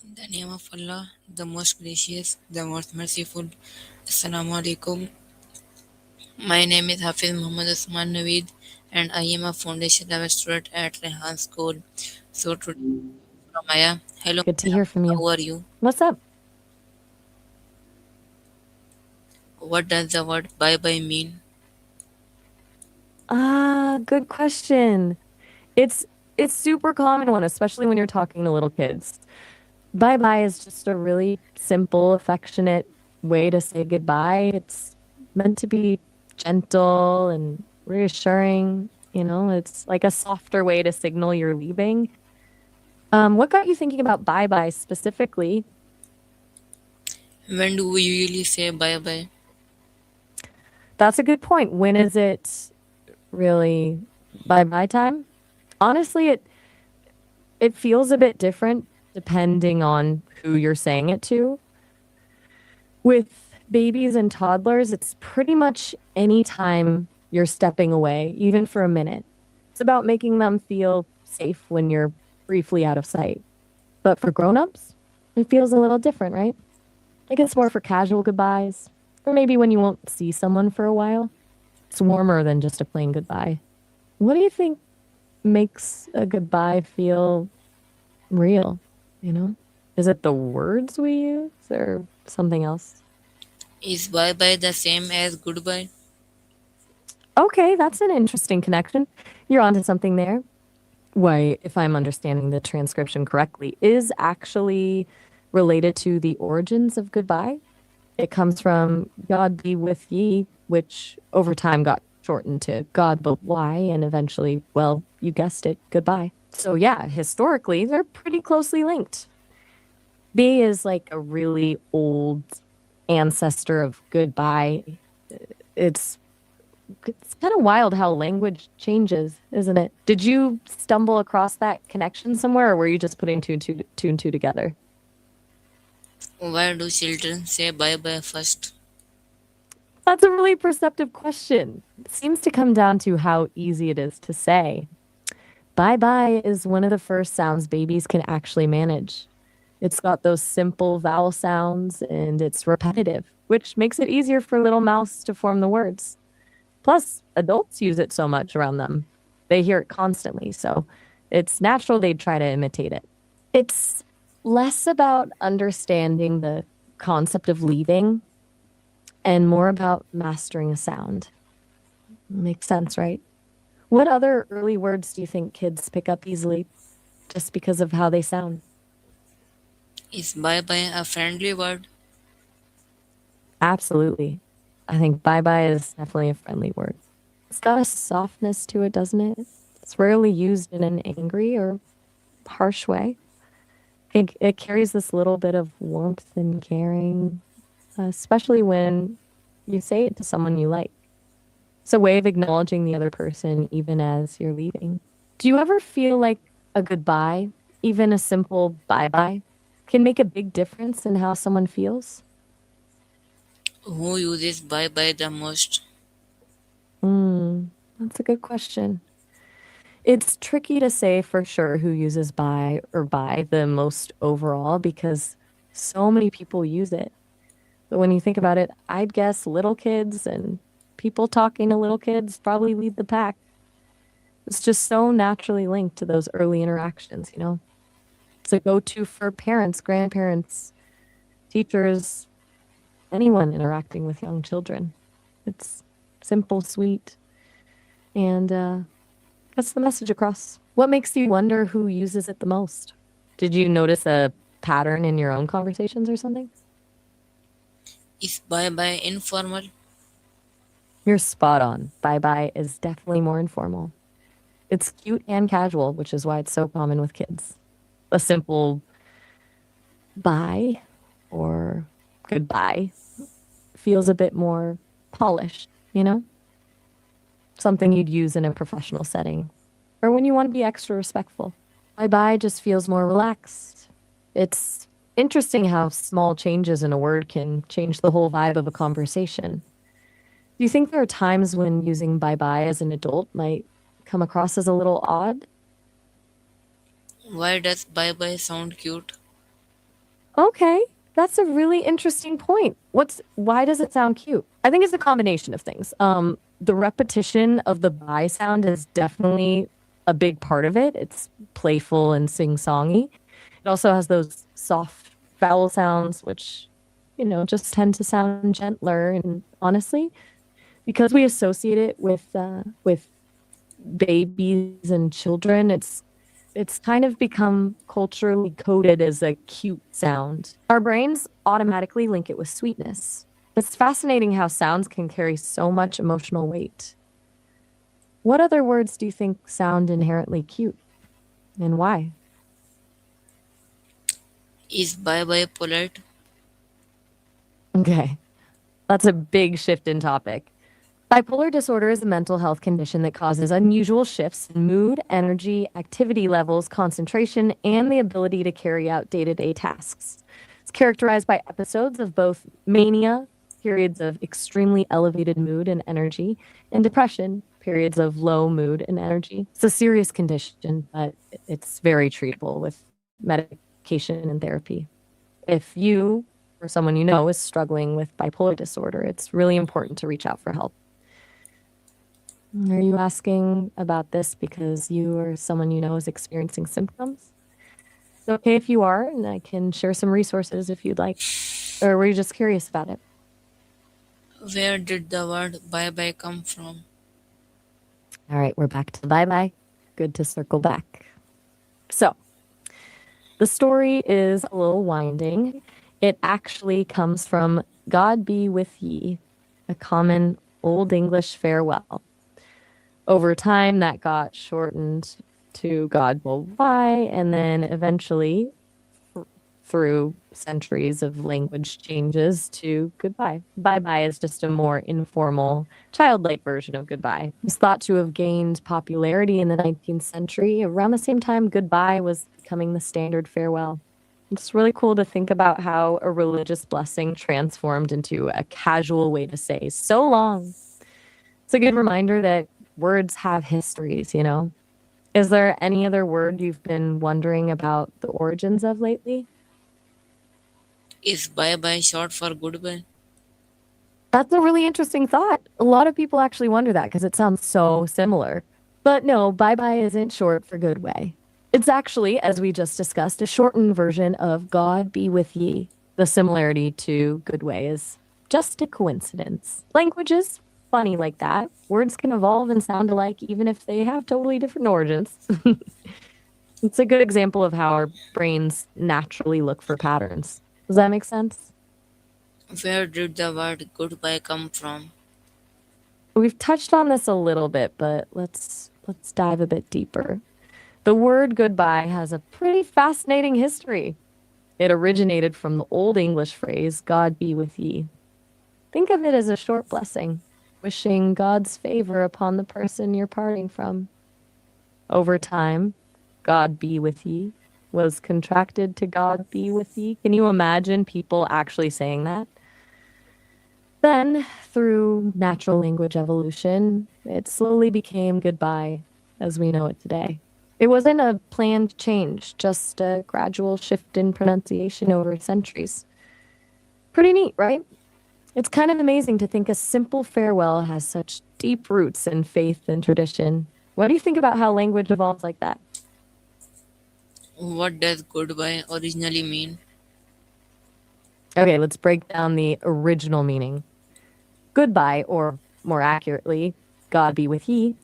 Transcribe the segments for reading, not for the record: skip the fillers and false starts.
In the name of Allah, the most gracious, the most merciful. Assalamu alaikum. My name is Hafiz Muhammad Usman Naveed and I am a foundation level student at Rehan School. So today from Maya. Hello Good to Maya, hear from you. how are you? What's up? What does the word bye bye mean? Good question. It's it's super common one, especially when you're talking to little kids. Bye bye is just a really simple, affectionate way to say goodbye. It's meant to be gentle and reassuring. It's like a softer way to signal you're leaving. What got you thinking about bye bye specifically? When do we usually say bye bye? That's a good point. When is it really bye bye time? Honestly, it feels a bit different depending on who you're saying it to. With babies and toddlers, it's pretty much any time you're stepping away, even for a minute. It's about making them feel safe when you're briefly out of sight. But for grown-ups, it feels a little different, right? Like it's more for casual goodbyes, or maybe when you won't see someone for a while. It's warmer than just a plain goodbye. What do you think makes a goodbye feel real, you know? Is it the words we use or something else? Is bye bye the same as goodbye? Okay, that's an interesting connection. You're onto something there. Why, if I'm understanding the transcription correctly, is actually related to the origins of goodbye. It comes from God be with ye, which over time got shortened to God but why, and eventually, well, you guessed it, goodbye. So yeah, historically, they're pretty closely linked. B is like a really old ancestor of goodbye. It's it's kind of wild how language changes, isn't it? Did you stumble across that connection somewhere, or were you just putting two and two together? Why do children say bye bye first? That's a really perceptive question. It seems to come down to how easy it is to say. Bye bye is one of the first sounds babies can actually manage. It's got those simple vowel sounds and it's repetitive, which makes it easier for little mouths to form the words. Plus, adults use it so much around them. They hear it constantly, so it's natural they'd try to imitate it. It's less about understanding the concept of leaving and more about mastering a sound. Makes sense, right? What other early words do you think kids pick up easily just because of how they sound? Is bye bye a friendly word? Absolutely. I think bye bye is definitely a friendly word. It's got a softness to it, doesn't it? It's rarely used in an angry or harsh way. It carries this little bit of warmth and caring, especially when you say it to someone you like. It's a way of acknowledging the other person even as you're leaving. Do you ever feel like a goodbye, even a simple bye bye, can make a big difference in how someone feels? Who uses bye bye the most? That's a good question. It's tricky to say for sure who uses bye or bye the most overall because so many people use it. But when you think about it, I'd guess little kids and people talking to little kids probably lead the pack. It's just so naturally linked to those early interactions, you know? It's a go to for parents, grandparents, teachers, anyone interacting with young children. It's simple, sweet, and gets the message across. What makes you wonder who uses it the most? Did you notice a pattern in your own conversations or something? Is bye bye informal? You're spot on. Bye bye is definitely more informal. It's cute and casual, which is why it's so common with kids. A simple bye or goodbye feels a bit more polished, you know? Something you'd use in a professional setting or when you want to be extra respectful. Bye bye just feels more relaxed. It's interesting how small changes in a word can change the whole vibe of a conversation. Do you think there are times when using bye bye as an adult might come across as a little odd? Why does bye bye sound cute? Okay, that's a really interesting point. Why does it sound cute? I think it's a combination of things. The repetition of the bye sound is definitely a big part of it. It's playful and sing-songy. It also has those soft vowel sounds, which, just tend to sound gentler. And honestly, because we associate it with babies and children, it's kind of become culturally coded as a cute sound. Our brains automatically link it with sweetness. It's fascinating how sounds can carry so much emotional weight. What other words do you think sound inherently cute, and why? Is bye bye polite? Okay, that's a big shift in topic. Bipolar disorder is a mental health condition that causes unusual shifts in mood, energy, activity levels, concentration, and the ability to carry out day to day tasks. It's characterized by episodes of both mania, periods of extremely elevated mood and energy, and depression, periods of low mood and energy. It's a serious condition, but it's very treatable with medication and therapy. If you or someone you know is struggling with bipolar disorder, it's really important to reach out for help. Are you asking about this because you or someone you know is experiencing symptoms? It's okay if you are, and I can share some resources if you'd like. Or were you just curious about it? Where did the word bye bye come from? All right, we're back to bye bye. Good to circle back. So, the story is a little winding. It actually comes from God be with ye, a common Old English farewell. Over time, that got shortened to God will bye, and then eventually, through centuries of language changes, to goodbye. Bye bye is just a more informal, childlike version of goodbye. It's thought to have gained popularity in the 19th century. Around the same time, goodbye was becoming the standard farewell. It's really cool to think about how a religious blessing transformed into a casual way to say so long. It's a good reminder that words have histories. Is there any other word you've been wondering about the origins of lately? Is bye bye short for goodbye? That's a really interesting thought. A lot of people actually wonder that because it sounds so similar. But no, bye bye isn't short for good way. It's actually, as we just discussed, a shortened version of God be with ye. The similarity to good way is just a coincidence. Language is funny like that. Words can evolve and sound alike even if they have totally different origins. It's a good example of how our brains naturally look for patterns. Does that make sense? Where did the word goodbye come from? We've touched on this a little bit, but let's dive a bit deeper. The word goodbye has a pretty fascinating history. It originated from the Old English phrase, God be with ye. Think of it as a short blessing, wishing God's favor upon the person you're parting from. Over time, God be with ye was contracted to God be with ye. Can you imagine people actually saying that? Then, through natural language evolution, it slowly became goodbye as we know it today. It wasn't a planned change, just a gradual shift in pronunciation over centuries. Pretty neat, right? It's kind of amazing to think a simple farewell has such deep roots in faith and tradition. What do you think about how language evolves like that? What does goodbye originally mean? Okay, let's break down the original meaning. Goodbye, or more accurately, God be with ye,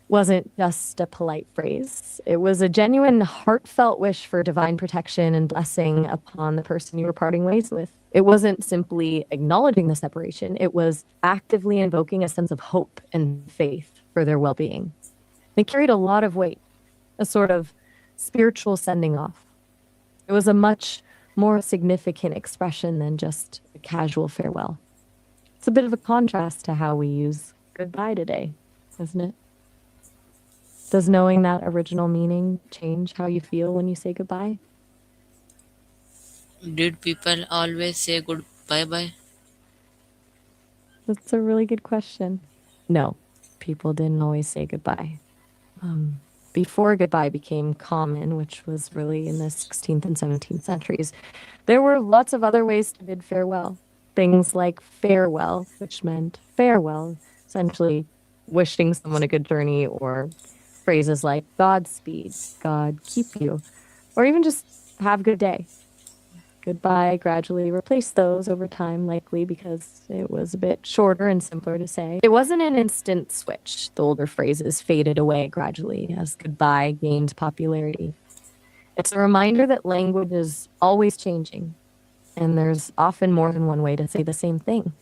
wasn't just a polite phrase. It was a genuine, heartfelt wish for divine protection and blessing upon the person you were parting ways with. It wasn't simply acknowledging the separation, it was actively invoking a sense of hope and faith for their well being. It carried a lot of weight, a sort of spiritual sending off. It was a much more significant expression than just a casual farewell. It's a bit of a contrast to how we use goodbye today, isn't it? Does knowing that original meaning change how you feel when you say goodbye? Did people always say good bye bye? That's a really good question. No, people didn't always say goodbye. before goodbye became common, which was really in the 16th and 17th centuries, there were lots of other ways to bid farewell. Things like farewell, which meant farewell, essentially wishing someone a good journey, or phrases like Godspeed, God keep you, or even just have a good day. Goodbye gradually replaced those over time, likely because it was a bit shorter and simpler to say. It wasn't an instant switch. The older phrases faded away gradually as goodbye gained popularity. It's a reminder that language is always changing, and there's often more than one way to say the same thing.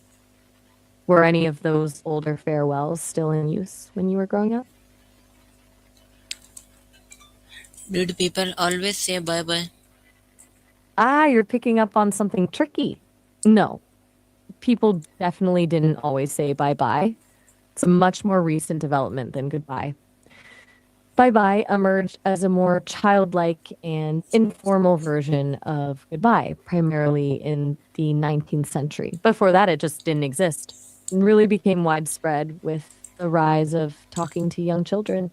Were any of those older farewells still in use when you were growing up? Did people always say bye bye? Ah, you're picking up on something tricky. No, people definitely didn't always say bye bye. It's a much more recent development than goodbye. Bye bye emerged as a more childlike and informal version of goodbye, primarily in the 19th century. Before that, it just didn't exist. It really became widespread with the rise of talking to young children.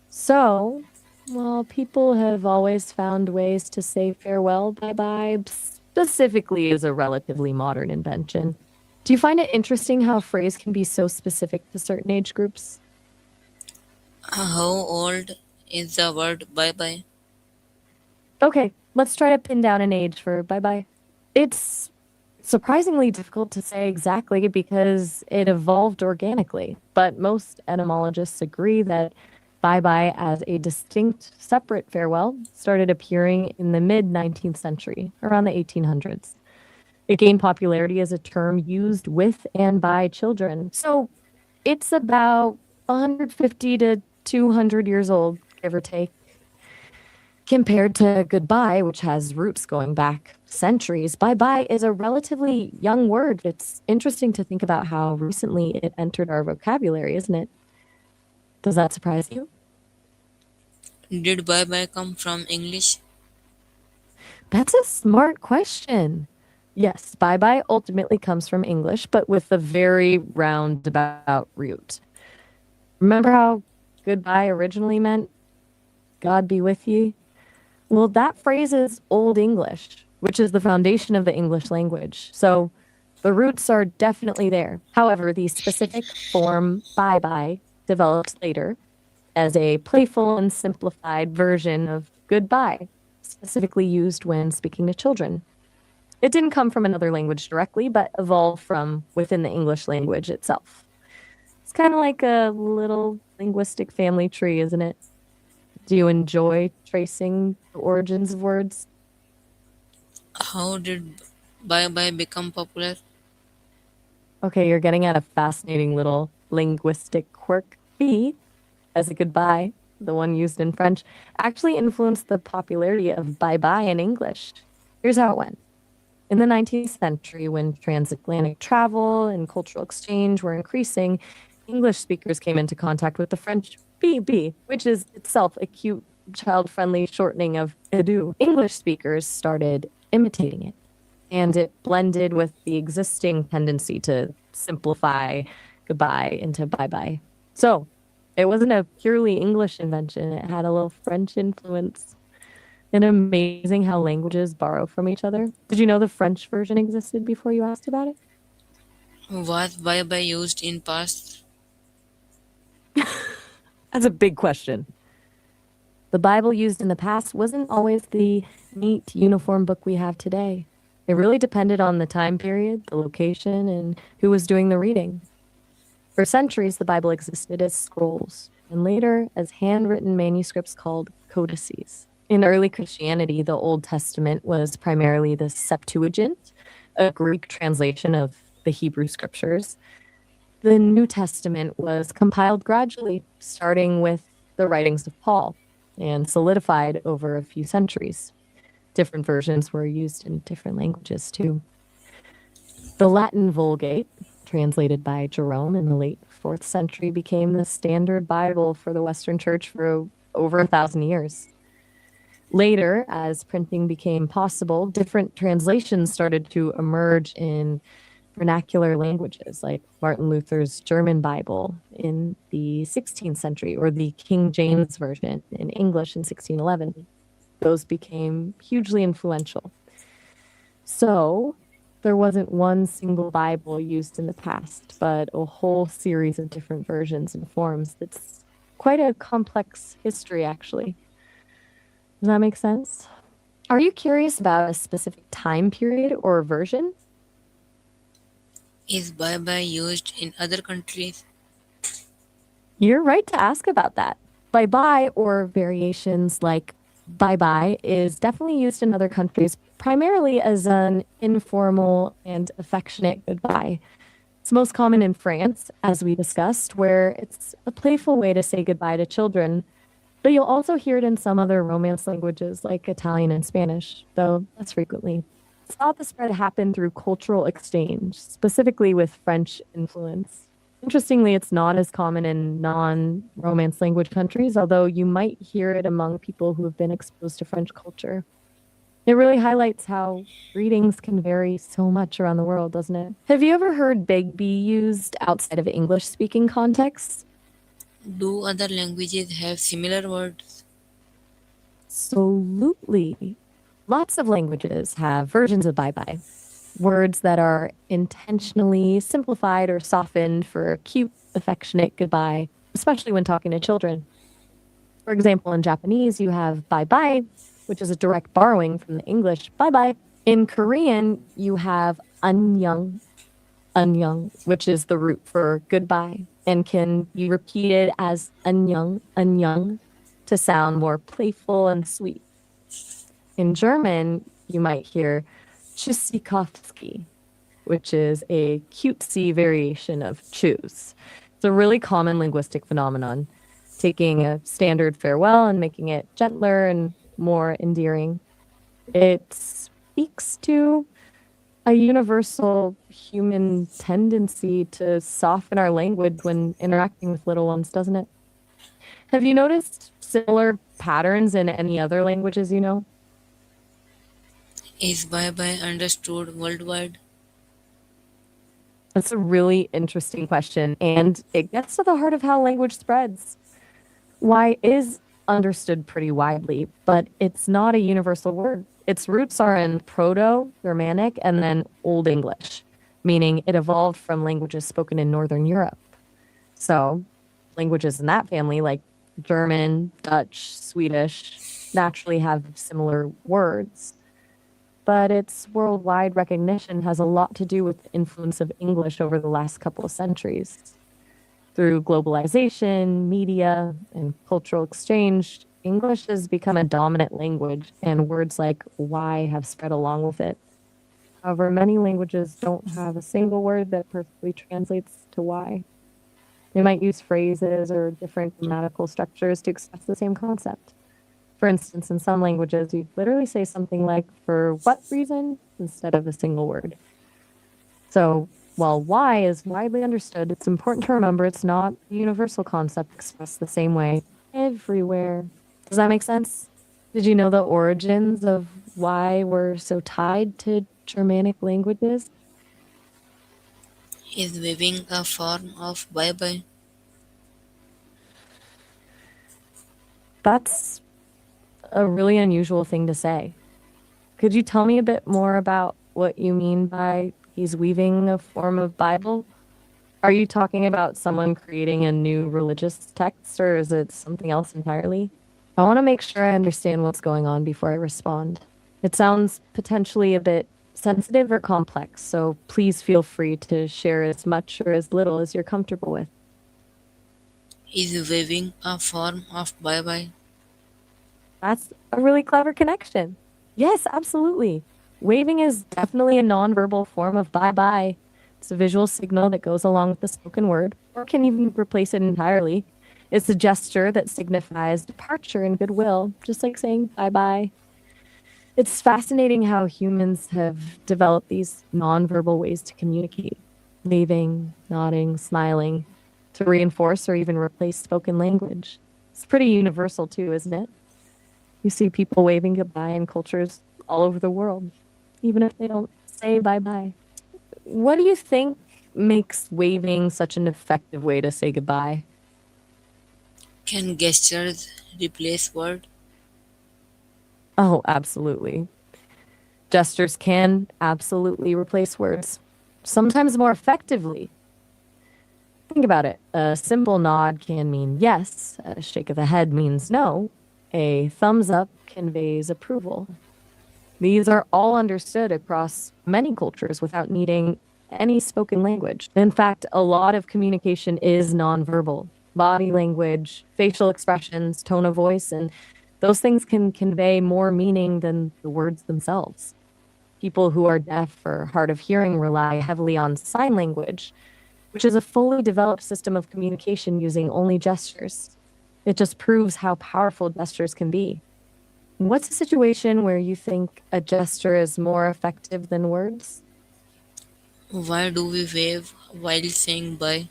So, well, people have always found ways to say farewell, bye bye, specifically as a relatively modern invention. Do you find it interesting how a phrase can be so specific to certain age groups? How old is the word bye bye? Okay, let's try to pin down an age for bye bye. It's surprisingly difficult to say exactly because it evolved organically, but most etymologists agree that bye bye as a distinct, separate farewell started appearing in the mid 19th century, around the 1800s. It gained popularity as a term used with and by children. So it's about 150 to 200 years old, give or take. Compared to goodbye, which has roots going back centuries, bye bye is a relatively young word. It's interesting to think about how recently it entered our vocabulary, isn't it? Does that surprise you? Did bye bye come from English? That's a smart question. Yes, bye bye ultimately comes from English, but with a very roundabout route. Remember how goodbye originally meant God be with you? Well, that phrase is Old English, which is the foundation of the English language. So the roots are definitely there. However, the specific form bye bye developed later as a playful and simplified version of goodbye, specifically used when speaking to children. It didn't come from another language directly, but evolved from within the English language itself. It's kind of like a little linguistic family tree, isn't it? Do you enjoy tracing the origins of words? How did bye bye become popular? Okay, you're getting at a fascinating little linguistic quirk. B, as a goodbye, the one used in French, actually influenced the popularity of bye bye in English. Here's how it went. In the 19th century, when transatlantic travel and cultural exchange were increasing, English speakers came into contact with the French BB, which is itself a cute, child friendly shortening of adieu. English speakers started imitating it, and it blended with the existing tendency to simplify goodbye into bye bye. So it wasn't a purely English invention, it had a little French influence. And amazing how languages borrow from each other. Did you know the French version existed before you asked about it? Was bye bye used in past? That's a big question. The Bible used in the past wasn't always the neat, uniform book we have today. It really depended on the time period, the location, and who was doing the reading. For centuries, the Bible existed as scrolls, and later as handwritten manuscripts called codices. In early Christianity, the Old Testament was primarily the Septuagint, a Greek translation of the Hebrew scriptures. The New Testament was compiled gradually, starting with the writings of Paul and solidified over a few centuries. Different versions were used in different languages too. The Latin Vulgate, translated by Jerome in the late 4th century, became the standard Bible for the Western Church for over 1,000 years. Later, as printing became possible, different translations started to emerge in vernacular languages like Martin Luther's German Bible in the 16th century or the King James Version in English in 1611. Those became hugely influential. So there wasn't one single Bible used in the past, but a whole series of different versions and forms. That's quite a complex history, actually. Does that make sense? Are you curious about a specific time period or version? Is bye bye used in other countries? You're right to ask about that. Bye bye, or variations like bye bye, is definitely used in other countries, primarily as an informal and affectionate goodbye. It's most common in France, as we discussed, where it's a playful way to say goodbye to children. But you'll also hear it in some other Romance languages like Italian and Spanish, though less frequently. It's thought the spread happened through cultural exchange, specifically with French influence. Interestingly, it's not as common in non-Romance language countries, although you might hear it among people who have been exposed to French culture. It really highlights how greetings can vary so much around the world, doesn't it? Have you ever heard Big B used outside of English-speaking contexts? Do other languages have similar words? Absolutely. Lots of languages have versions of bye bye, words that are intentionally simplified or softened for a cute, affectionate goodbye, especially when talking to children. For example, in Japanese, you have bye bye, which is a direct borrowing from the English bye bye. In Korean, you have annyeong, annyeong, which is the root for goodbye and can be repeated as annyeong, annyeong to sound more playful and sweet. In German, you might hear Tschüssikowski, which is a cutesy variation of choose. It's a really common linguistic phenomenon, taking a standard farewell and making it gentler and more endearing. It speaks to a universal human tendency to soften our language when interacting with little ones, doesn't it? Have you noticed similar patterns in any other languages you know? Is bye bye understood worldwide? That's a really interesting question, and it gets to the heart of how language spreads. Why is understood pretty widely, but it's not a universal word. Its roots are in Proto Germanic and then Old English, meaning it evolved from languages spoken in Northern Europe. So, languages in that family, like German, Dutch, Swedish, naturally have similar words. But its worldwide recognition has a lot to do with the influence of English over the last couple of centuries. Through globalization, media, and cultural exchange, English has become a dominant language, and words like why have spread along with it. However, many languages don't have a single word that perfectly translates to why. They might use phrases or different grammatical structures to express the same concept. For instance, in some languages, you literally say something like, for what reason, instead of a single word. So, while why is widely understood, it's important to remember it's not a universal concept expressed the same way everywhere. Does that make sense? Did you know the origins of why we're so tied to Germanic languages? Is waving a form of bye bye? That's a really unusual thing to say. Could you tell me a bit more about what you mean by he's weaving a form of Bible? Are you talking about someone creating a new religious text, or is it something else entirely? I want to make sure I understand what's going on before I respond. It sounds potentially a bit sensitive or complex, so please feel free to share as much or as little as you're comfortable with. Is waving a form of bye bye? That's a really clever connection. Yes, absolutely. Waving is definitely a nonverbal form of bye bye. It's a visual signal that goes along with the spoken word, or can even replace it entirely. It's a gesture that signifies departure and goodwill, just like saying bye bye. It's fascinating how humans have developed these nonverbal ways to communicate, waving, nodding, smiling, to reinforce or even replace spoken language. It's pretty universal, too, isn't it? You see people waving goodbye in cultures all over the world, even if they don't say bye bye. What do you think makes waving such an effective way to say goodbye? Can gestures replace words? Oh, absolutely. Gestures can absolutely replace words, sometimes more effectively. Think about it. A simple nod can mean yes, a shake of the head means no, a thumbs up conveys approval. These are all understood across many cultures without needing any spoken language. In fact, a lot of communication is nonverbal. Body language, facial expressions, tone of voice, and those things can convey more meaning than the words themselves. People who are deaf or hard of hearing rely heavily on sign language, which is a fully developed system of communication using only gestures. It just proves how powerful gestures can be. What's a situation where you think a gesture is more effective than words? Why do we wave while saying bye?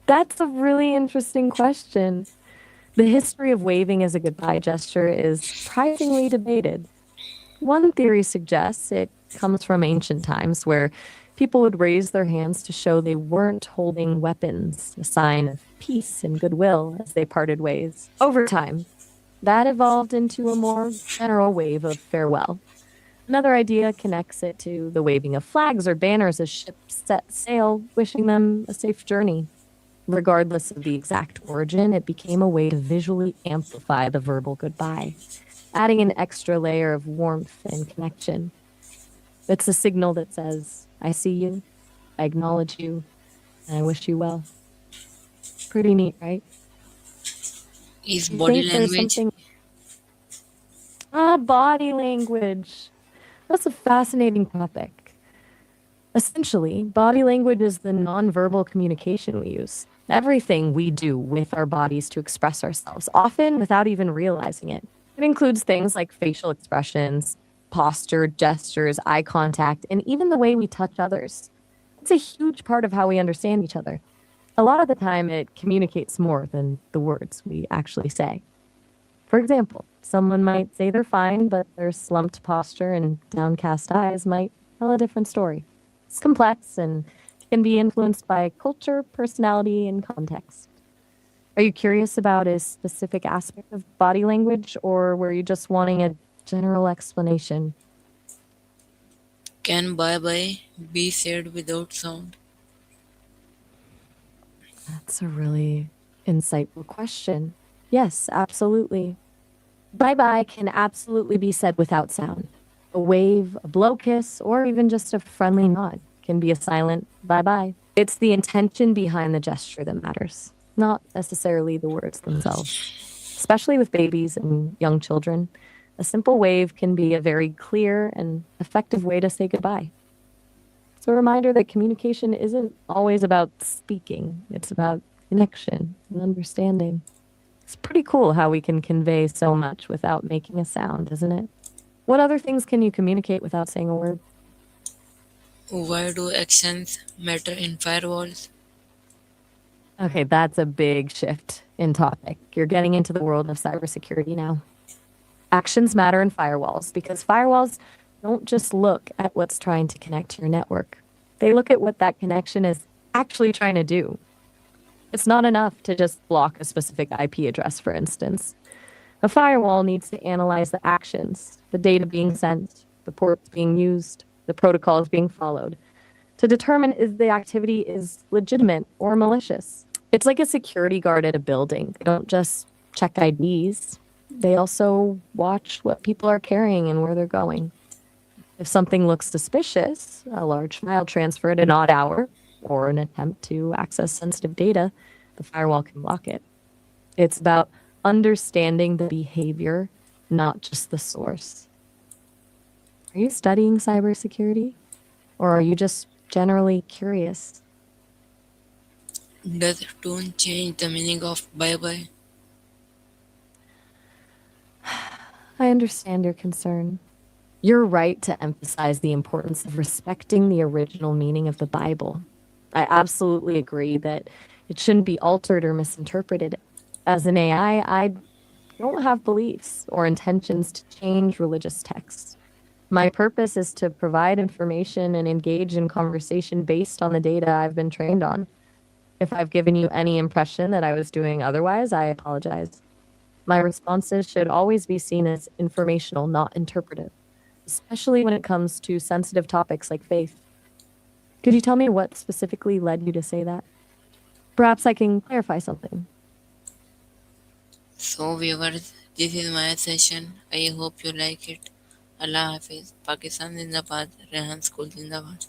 That's a really interesting question. The history of waving as a goodbye gesture is surprisingly debated. One theory suggests it comes from ancient times where people would raise their hands to show they weren't holding weapons, a sign of peace and goodwill as they parted ways. Over time, that evolved into a more general wave of farewell. Another idea connects it to the waving of flags or banners as ships set sail, wishing them a safe journey. Regardless of the exact origin, it became a way to visually amplify the verbal goodbye, adding an extra layer of warmth and connection. It's a signal that says, I see you, I acknowledge you, and I wish you well. Pretty neat, right? Is Do you body think there's language? something? Body language. That's a fascinating topic. Essentially, body language is the nonverbal communication we use. Everything we do with our bodies to express ourselves, often without even realizing it. It includes things like facial expressions, posture, gestures, eye contact, and even the way we touch others. It's a huge part of how we understand each other. A lot of the time, it communicates more than the words we actually say. For example, someone might say they're fine, but their slumped posture and downcast eyes might tell a different story. It's complex and can be influenced by culture, personality, and context. Are you curious about a specific aspect of body language, or were you just wanting a general explanation? Can bye bye be said without sound? That's a really insightful question. Yes, absolutely. Bye bye can absolutely be said without sound. A wave, a blow kiss, or even just a friendly nod can be a silent bye bye. It's the intention behind the gesture that matters, not necessarily the words themselves. Especially with babies and young children, a simple wave can be a very clear and effective way to say goodbye. It's a reminder that communication isn't always about speaking, it's about connection and understanding. It's pretty cool how we can convey so much without making a sound, isn't it? What other things can you communicate without saying a word? Why do accents matter in firewalls? Okay, that's a big shift in topic. You're getting into the world of cybersecurity now. Actions matter in firewalls because firewalls don't just look at what's trying to connect to your network. They look at what that connection is actually trying to do. It's not enough to just block a specific IP address, for instance. A firewall needs to analyze the actions, the data being sent, the ports being used, the protocols being followed, to determine if the activity is legitimate or malicious. It's like a security guard at a building. They don't just check IDs, they also watch what people are carrying and where they're going. If something looks suspicious, a large file transfer at an odd hour, or an attempt to access sensitive data, the firewall can block it. It's about understanding the behavior, not just the source. Are you studying cybersecurity? Or are you just generally curious? Does tone change the meaning of bye bye? I understand your concern. You're right to emphasize the importance of respecting the original meaning of the Bible. I absolutely agree that it shouldn't be altered or misinterpreted. As an AI, I don't have beliefs or intentions to change religious texts. My purpose is to provide information and engage in conversation based on the data I've been trained on. If I've given you any impression that I was doing otherwise, I apologize. My responses should always be seen as informational, not interpretive, especially when it comes to sensitive topics like faith. Could you tell me what specifically led you to say that? Perhaps I can clarify something. So viewers, this is my session. I hope you like it. Allah Hafiz. Pakistan Zindabad. Rehan School Zindabad.